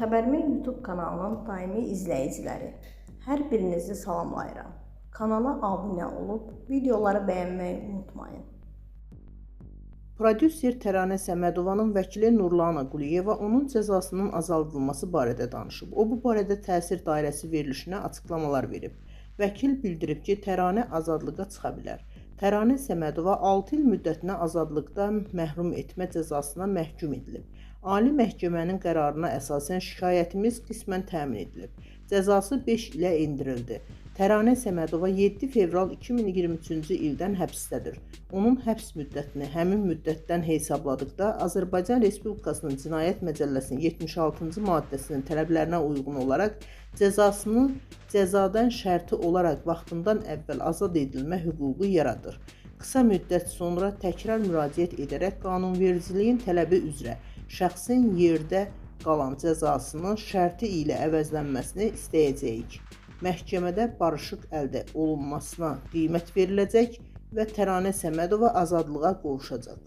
Xəbərmi YouTube kanalının daimi izləyiciləri, hər birinizi salamlayıram. Kanala abunə olub, videoları bəyənməyi unutmayın. Prodüser Təranə Səmədovanın vəkili Nurlana Quliyeva onun cəzasının azaldılması barədə danışıb. O, bu barədə təsir dairəsi verilişinə açıqlamalar verib. Vəkil bildirib ki, Təranə azadlığa çıxa bilər. Təranə Səmədova 6 il müddətinə azadlıqdan məhrum etmə cəzasına məhkum edilib. Ali məhkəmənin qərarına əsasən şikayətimiz qismən təmin edilib. Cəzası 5 ilə endirildi. Təranə Səmədova 7 fevral 2023-cü ildən həbsdədir. Onun həbs müddətini həmin müddətdən hesabladıqda Azərbaycan Respublikasının Cinayət Məcəlləsinin 76-cı maddəsinin tələblərinə uyğun olaraq cəzasını cəzadan şərti olaraq vaxtından əvvəl azad edilmə hüququ yaradır. Qısa müddət sonra təkrar müraciət edərək qanunvericiliyin tələbi üzrə şəxsin yerdə qalan cəzasının şərti ilə əvəzlənməsini istəyəcəyik. Məhkəmədə barışıq əldə olunmasına qiymət veriləcək və Təranə Səmədova azadlığa qovuşacaq.